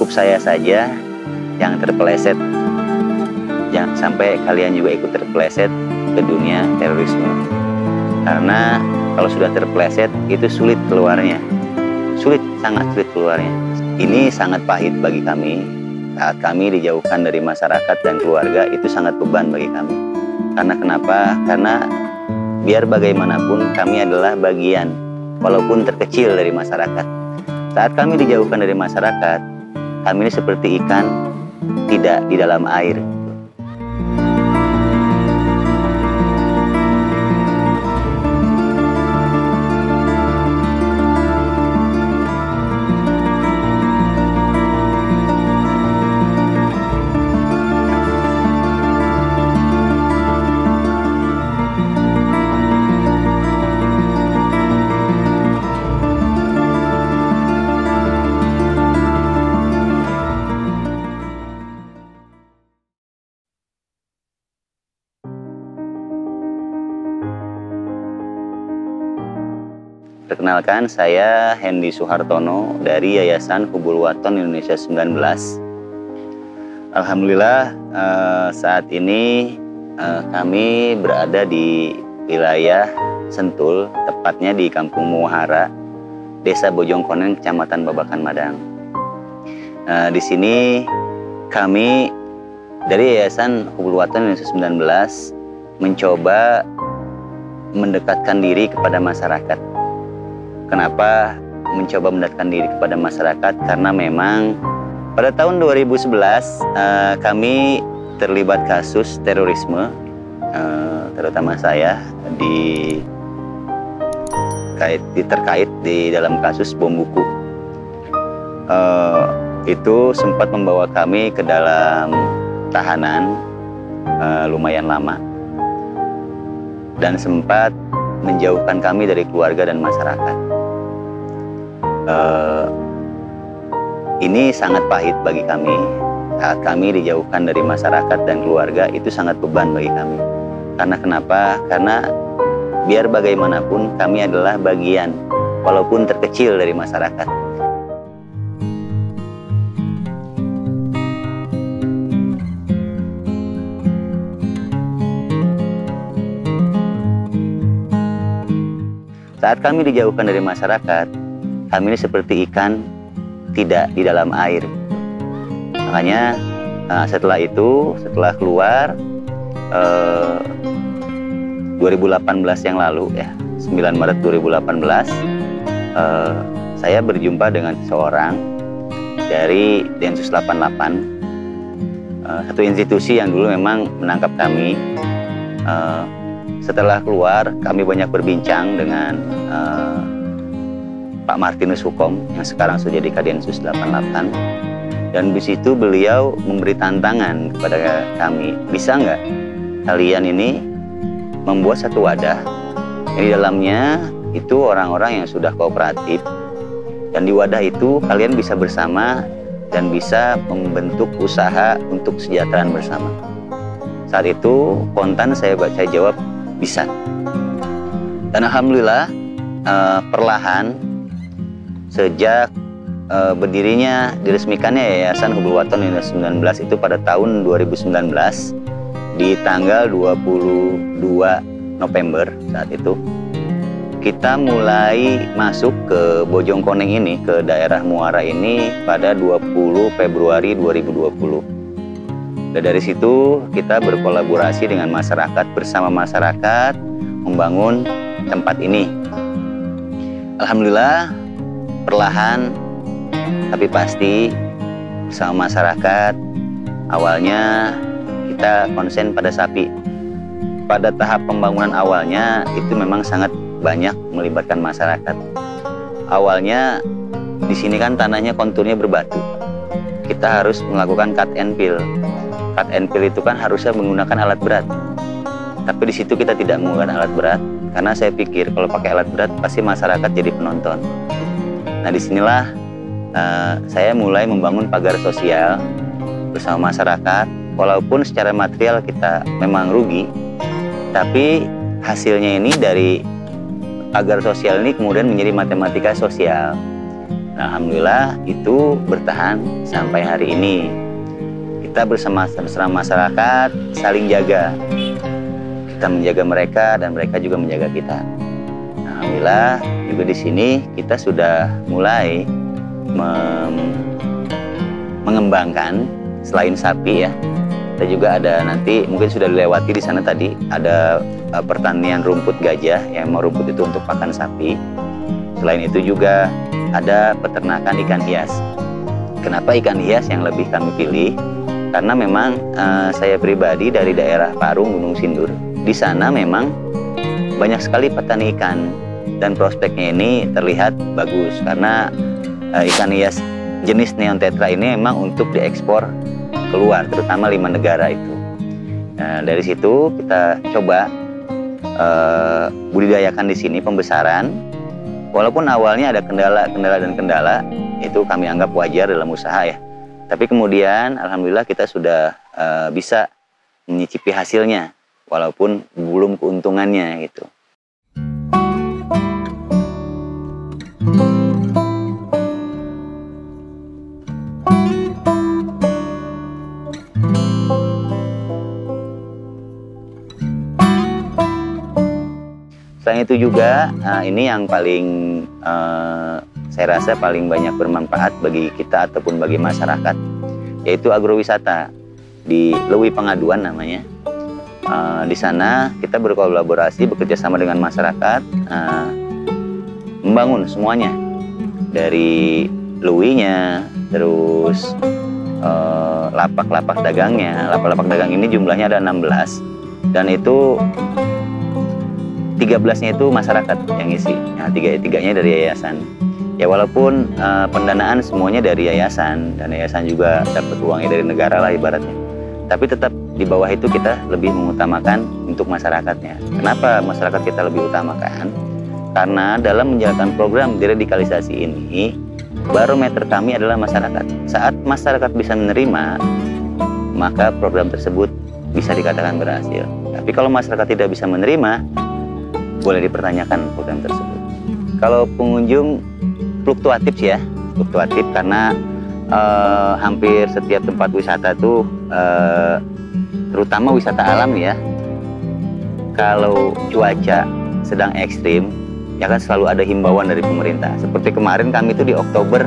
cukup saya saja yang terpeleset. Jangan sampai kalian juga ikut terpeleset ke dunia terorisme. Karena kalau sudah terpeleset itu sulit keluarnya. Sulit, sangat sulit keluarnya. Ini sangat pahit bagi kami. Saat kami dijauhkan dari masyarakat dan keluarga, itu sangat beban bagi kami. Karena kenapa? Karena biar bagaimanapun kami adalah bagian, walaupun terkecil dari masyarakat. Saat kami dijauhkan dari masyarakat, kami ini seperti ikan tidak di dalam air. Perkenalkan, saya Hendy Suhartono dari Yayasan Hubul Waton Indonesia 19. Alhamdulillah saat ini kami berada di wilayah Sentul, tepatnya di Kampung Muhara, Desa Bojongkoneng, Kecamatan Babakan Madang. Di sini kami dari Yayasan Hubul Waton Indonesia 19 mencoba mendekatkan diri kepada masyarakat. Kenapa mencoba mendekatkan diri kepada masyarakat? Karena memang pada tahun 2011 kami terlibat kasus terorisme, terutama saya terkait di dalam kasus bom buku. Itu sempat membawa kami ke dalam tahanan lumayan lama dan sempat menjauhkan kami dari keluarga dan masyarakat. Ini sangat pahit bagi kami. Saat kami dijauhkan dari masyarakat dan keluarga, itu sangat beban bagi kami. Karena kenapa? Karena biar bagaimanapun kami adalah bagian, walaupun terkecil dari masyarakat. Saat kami dijauhkan dari masyarakat, kami ini seperti ikan tidak di dalam air. Makanya setelah keluar 2018 yang lalu ya, 9 Maret 2018, saya berjumpa dengan seseorang dari Densus 88, satu institusi yang dulu memang menangkap kami. Setelah keluar, kami banyak berbincang dengan Pak Martinus Hukom yang sekarang sudah jadi Kadensus 88, dan di situ beliau memberi tantangan kepada kami, bisa nggak kalian ini membuat satu wadah yang di dalamnya itu orang-orang yang sudah kooperatif, dan di wadah itu kalian bisa bersama dan bisa membentuk usaha untuk kesejahteraan bersama. Saat itu spontan saya jawab bisa, dan alhamdulillah perlahan sejak berdirinya, diresmikannya Yayasan Hubul Waton Indonesia 19 itu pada tahun 2019 di tanggal 22 November saat itu, kita mulai masuk ke Bojongkoneng ini, ke daerah Muara ini pada 20 Februari 2020. Dan dari situ kita berkolaborasi dengan masyarakat, bersama masyarakat membangun tempat ini. Alhamdulillah perlahan tapi pasti bersama masyarakat. Awalnya kita konsen pada sapi. Pada tahap pembangunan awalnya itu memang sangat banyak melibatkan masyarakat. Awalnya di sini kan tanahnya konturnya berbatu. Kita harus melakukan cut and fill. Cut and fill itu kan harusnya menggunakan alat berat. Tapi di situ kita tidak menggunakan alat berat karena saya pikir kalau pakai alat berat pasti masyarakat jadi penonton. Nah, disinilah saya mulai membangun pagar sosial bersama masyarakat. Walaupun secara material kita memang rugi, tapi hasilnya ini dari pagar sosial ini kemudian menjadi matematika sosial. Alhamdulillah itu bertahan sampai hari ini. Kita bersama masyarakat saling jaga. Kita menjaga mereka dan mereka juga menjaga kita. Alhamdulillah juga di sini kita sudah mulai mengembangkan selain sapi ya. Kita juga ada nanti mungkin sudah dilewati di sana tadi ada pertanian rumput gajah yang mau rumput itu untuk pakan sapi. Selain itu juga ada peternakan ikan hias. Kenapa ikan hias yang lebih kami pilih? Karena memang saya pribadi dari daerah Parung, Gunung Sindur. Di sana memang banyak sekali petani ikan dan prospeknya ini terlihat bagus karena ikan hias jenis neon tetra ini memang untuk diekspor keluar, terutama 5 negara itu. Nah, dari situ kita coba budidayakan di sini pembesaran. Walaupun awalnya ada kendala itu kami anggap wajar dalam usaha ya. Tapi kemudian alhamdulillah kita sudah bisa menyicipi hasilnya walaupun belum keuntungannya gitu. Selain itu juga ini yang paling saya rasa paling banyak bermanfaat bagi kita ataupun bagi masyarakat, yaitu agrowisata di Lewi Pengaduan namanya. Di sana kita berkolaborasi bekerja sama dengan masyarakat membangun semuanya dari lewinya, terus lapak-lapak dagangnya. Lapak-lapak dagang ini jumlahnya ada 16 dan itu 13-nya itu masyarakat yang isi, nah, tiganya dari yayasan. Ya walaupun pendanaan semuanya dari yayasan dan yayasan juga dapat uangnya dari negara lah ibaratnya. Tapi tetap di bawah itu kita lebih mengutamakan untuk masyarakatnya. Kenapa masyarakat kita lebih utamakan? Karena dalam menjalankan program deradikalisasi ini, barometer kami adalah masyarakat. Saat masyarakat bisa menerima, maka program tersebut bisa dikatakan berhasil. Tapi kalau masyarakat tidak bisa menerima, boleh dipertanyakan program tersebut. Kalau pengunjung fluktuatif sih ya, fluktuatif karena hampir setiap tempat wisata tuh terutama wisata alam ya, kalau cuaca sedang ekstrim ya kan selalu ada himbauan dari pemerintah. Seperti kemarin kami itu di Oktober,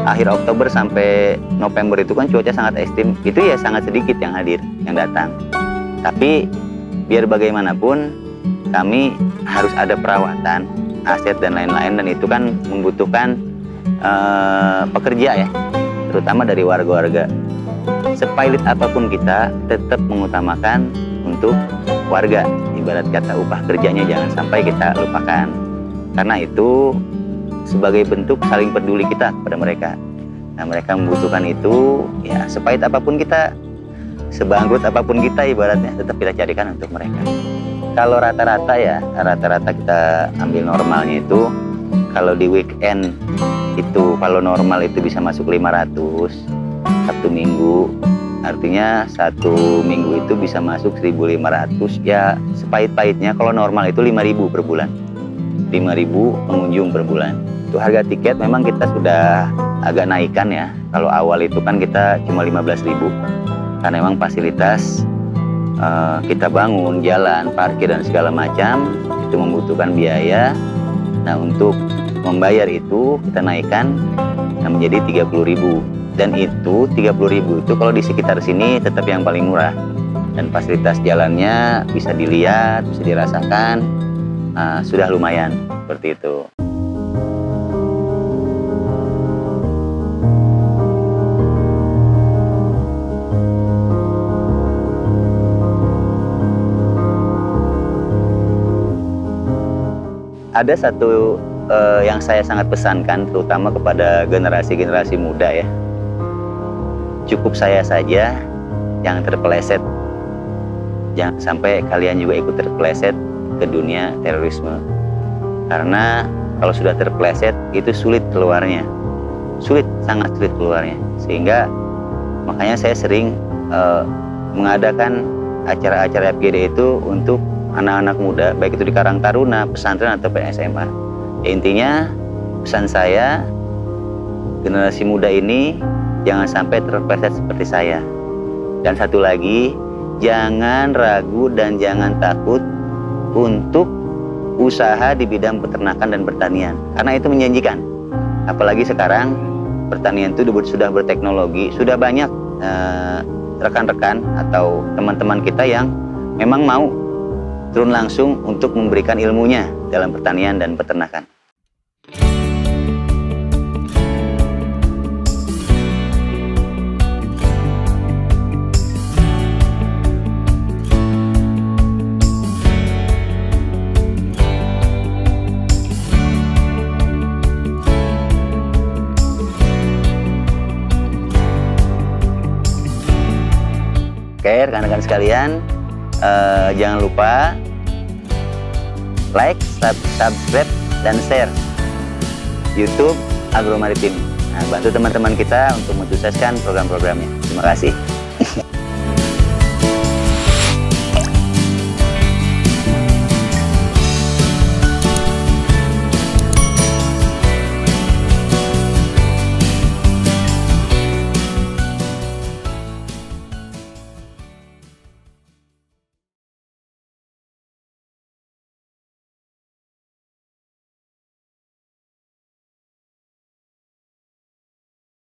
akhir Oktober sampai November itu kan cuaca sangat ekstrim, itu ya sangat sedikit yang hadir, yang datang. Tapi biar bagaimanapun kami harus ada perawatan, aset dan lain-lain, dan itu kan membutuhkan pekerja ya, terutama dari warga-warga. Sepailit apapun kita tetap mengutamakan untuk warga, ibarat kata upah kerjanya jangan sampai kita lupakan. Karena itu sebagai bentuk saling peduli kita kepada mereka. Nah, mereka membutuhkan itu, ya sepahit apapun kita, sebangkrut apapun kita ibaratnya, tetap kita carikan untuk mereka. Kalau rata-rata ya, rata-rata kita ambil normalnya itu, kalau di weekend itu, kalau normal itu bisa masuk 500, Sabtu Minggu, artinya 1 minggu itu bisa masuk 1.500, ya sepahit-pahitnya kalau normal itu 5.000 per bulan. 5.000 pengunjung per bulan. Itu harga tiket memang kita sudah agak naikkan ya, kalau awal itu kan kita cuma 15.000, karena memang fasilitas kita bangun, jalan, parkir dan segala macam itu membutuhkan biaya. Nah, untuk membayar itu kita naikkan menjadi 30.000, dan itu 30.000 itu kalau di sekitar sini tetap yang paling murah, dan fasilitas jalannya bisa dilihat, bisa dirasakan, sudah lumayan seperti itu. Ada satu yang saya sangat pesankan, terutama kepada generasi-generasi muda ya. Cukup saya saja yang terpeleset. Jangan sampai kalian juga ikut terpeleset ke dunia terorisme. Karena kalau sudah terpeleset, itu sulit keluarnya. Sulit, sangat sulit keluarnya. Sehingga makanya saya sering mengadakan acara-acara FGD itu untuk anak-anak muda, baik itu di Karang Taruna, pesantren ataupun SMA. Ya, intinya pesan saya, generasi muda ini jangan sampai terpleset seperti saya. Dan satu lagi, jangan ragu dan jangan takut untuk usaha di bidang peternakan dan pertanian, karena itu menjanjikan. Apalagi sekarang pertanian itu sudah berteknologi, sudah banyak rekan-rekan atau teman-teman kita yang memang mau turun langsung untuk memberikan ilmunya dalam pertanian dan peternakan. Oke, rekan-rekan sekalian, jangan lupa like, subscribe, dan share YouTube Agro Maritim. Nah, bantu teman-teman kita untuk mensukseskan program-programnya. Terima kasih.